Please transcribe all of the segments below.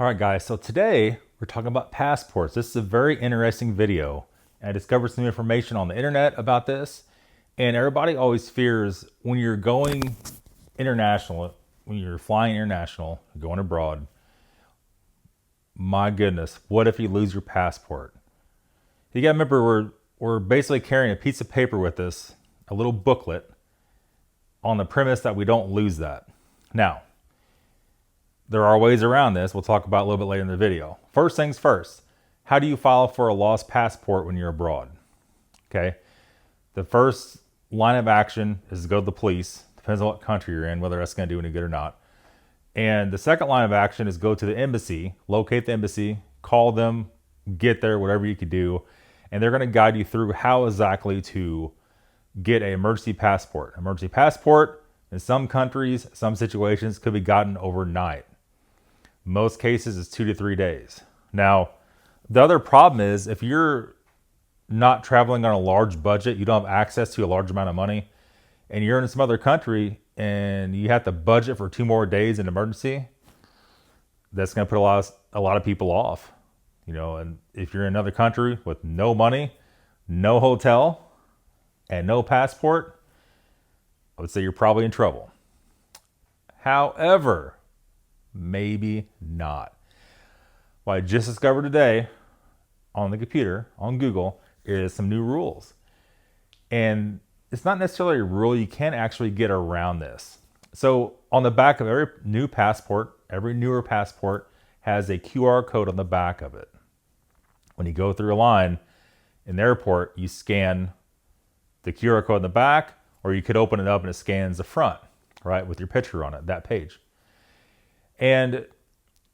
All right, guys, so today we're talking about passports. This is a very interesting video. I discovered some information on the internet about this, and everybody always fears when you're going international, when you're flying international, going abroad, my goodness, what if you lose your passport? You gotta remember we're basically carrying a piece of paper with us, a little booklet, on the premise that we don't lose that. Now, there are ways around this. We'll talk about a little bit later in the video. First things first, how do you file for a lost passport when you're abroad? Okay. The first line of action is to go to the police. Depends on what country you're in, whether that's going to do any good or not. And the second line of action is go to the embassy, locate the embassy, call them, get there, whatever you could do. And they're going to guide you through how exactly to get an emergency passport. Emergency passport in some countries, some situations could be gotten overnight. Most cases is 2 to 3 days. Now, the other problem is if you're not traveling on a large budget, you don't have access to a large amount of money, and you're in some other country and you have to budget for 2 more days in emergency, that's going to put a lot of people off. And if you're in another country with no money, no hotel, and no passport, I would say you're probably in trouble. However, maybe not. What I just discovered today on the computer, on Google, is some new rules. And it's not necessarily a rule, you can actually get around this. So on the back of every new passport, every newer passport has a QR code on the back of it. When you go through a line in the airport, you scan the QR code in the back, or you could open it up and it scans the front, right, with your picture on it, that page. And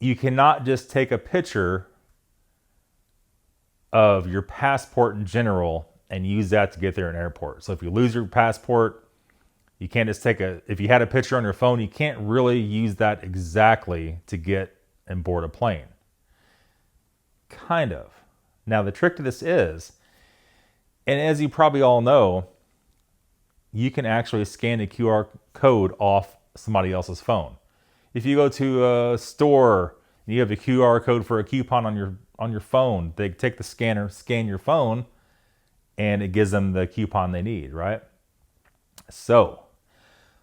you cannot just take a picture of your passport in general and use that to get there in an airport. So if you lose your passport, you can't just if you had a picture on your phone, you can't really use that exactly to get and board a plane. Kind of. Now, the trick to this is, and as you probably all know, you can actually scan the QR code off somebody else's phone. If you go to a store and you have a QR code for a coupon on your phone, they take the scanner, scan your phone, and it gives them the coupon they need, right? So,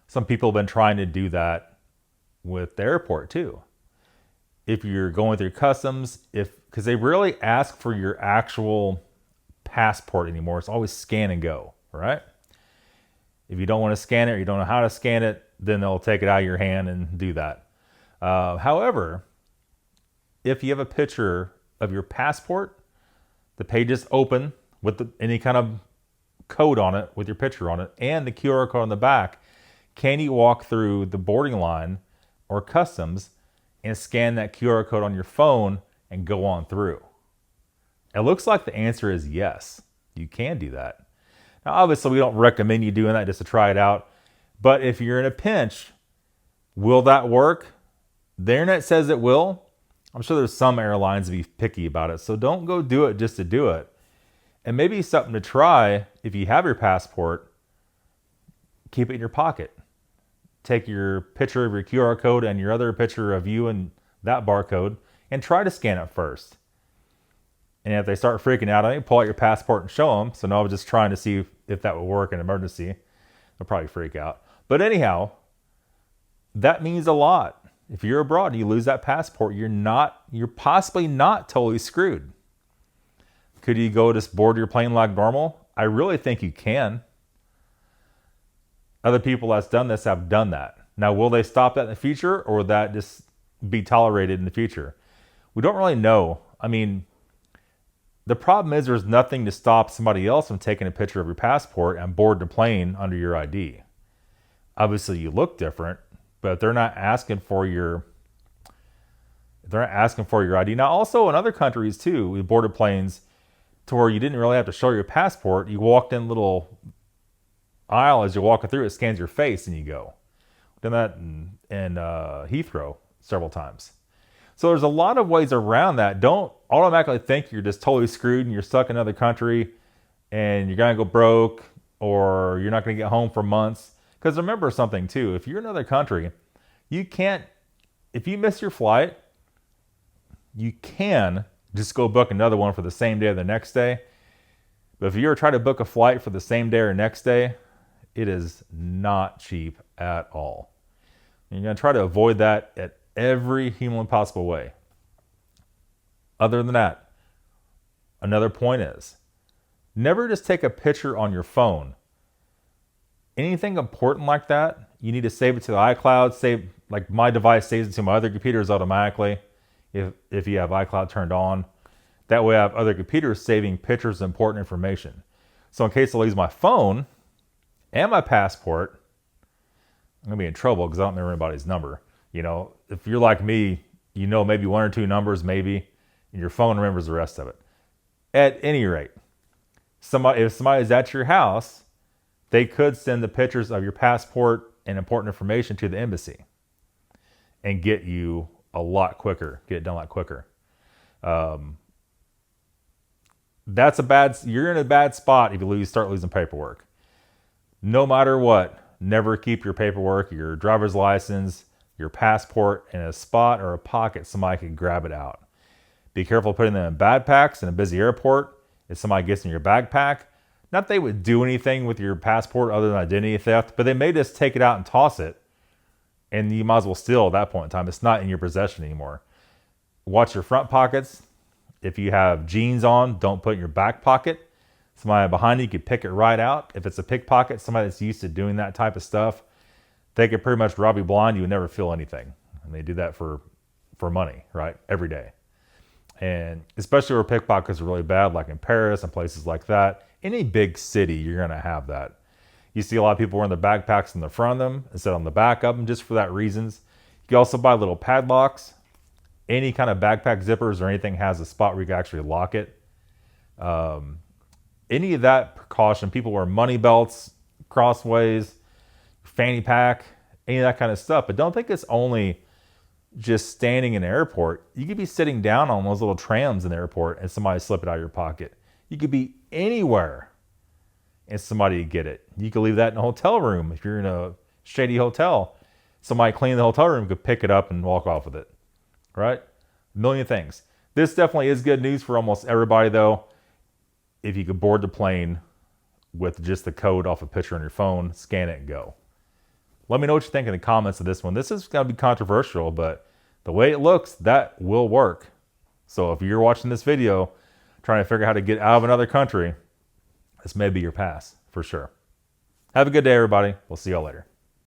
some people have been trying to do that with the airport too. If you're going through customs, because they really ask for your actual passport anymore, it's always scan and go, right? If you don't want to scan it or you don't know how to scan it, then they'll take it out of your hand and do that. However, if you have a picture of your passport, the page is open with any kind of code on it, with your picture on it, and the QR code on the back. Can you walk through the boarding line or customs and scan that QR code on your phone and go on through? It looks like the answer is yes. You can do that. Now, obviously, we don't recommend you doing that just to try it out. But if you're in a pinch, will that work? The internet says it will. I'm sure there's some airlines to be picky about it. So don't go do it just to do it. And maybe something to try, if you have your passport, keep it in your pocket. Take your picture of your QR code and your other picture of you and that barcode and try to scan it first. And if they start freaking out, I pull out your passport and show them. So now I'm just trying to see if that would work in an emergency. They'll probably freak out. But anyhow, that means a lot. If you're abroad and you lose that passport, you're possibly not totally screwed. Could you go just board your plane like normal? I really think you can. Other people that's done this have done that. Now, will they stop that in the future, or will that just be tolerated in the future? We don't really know. I mean, the problem is there's nothing to stop somebody else from taking a picture of your passport and board the plane under your ID. Obviously, you look different, but they're not asking for your ID. Now, also in other countries too, we boarded planes to where you didn't really have to show your passport. You walked in a little aisle as you're walking through, it scans your face and you go. Done that in Heathrow several times. So there's a lot of ways around that. Don't automatically think you're just totally screwed and you're stuck in another country and you're going to go broke or you're not going to get home for months. Because remember something too, if you're in another country, you can't, if you miss your flight, You can just go book another one for the same day or the next day. But if you ever try to book a flight for the same day or next day, it is not cheap at all. You're going to try to avoid that at every humanly possible way. Other than that, another point is, never just take a picture on your phone. Anything important like that, you need to save it to the iCloud. Save, like my device saves it to my other computers automatically if you have iCloud turned on. That way I have other computers saving pictures of important information. So in case I lose my phone and my passport, I'm going to be in trouble because I don't remember anybody's number. You know, if you're like me, you know maybe one or two numbers, maybe, and your phone remembers the rest of it. At any rate, if somebody is at your house, they could send the pictures of your passport and important information to the embassy and get you a lot quicker, get it done a lot quicker. You're in a bad spot if you start losing paperwork. No matter what, never keep your paperwork, your driver's license, your passport in a spot or a pocket somebody can grab it out. Be careful putting them in backpacks in a busy airport. If somebody gets in your backpack, not that they would do anything with your passport other than identity theft, but they may just take it out and toss it, and you might as well steal at that point in time. It's not in your possession anymore. Watch your front pockets. If you have jeans on, don't put it in your back pocket. Somebody behind you could pick it right out. If it's a pickpocket, somebody that's used to doing that type of stuff, they could pretty much rob you blind. You would never feel anything. And they do that for money, right? Every day. And especially where pickpockets are really bad, like in Paris and places like that. Any big city, you're going to have that. You see a lot of people wearing their backpacks in the front of them instead on the back of them, just for that reasons. You can also buy little padlocks. Any kind of backpack zippers or anything has a spot where you can actually lock it. Any of that precaution, people wear money belts, crossways, fanny pack, any of that kind of stuff. But don't think it's only just standing in an airport. You could be sitting down on those little trams in the airport and somebody slip it out of your pocket. You could be anywhere and somebody would get it. You could leave that in a hotel room. If you're in a shady hotel, somebody cleaning the hotel room could pick it up and walk off with it. Right? A million things. This definitely is good news for almost everybody, though. If you could board the plane with just the code off a picture on your phone, scan it and go. Let me know what you think in the comments of this one. This is going to be controversial, but the way it looks, that will work. So if you're watching this video trying to figure out how to get out of another country, this may be your pass for sure. Have a good day, everybody. We'll see y'all later.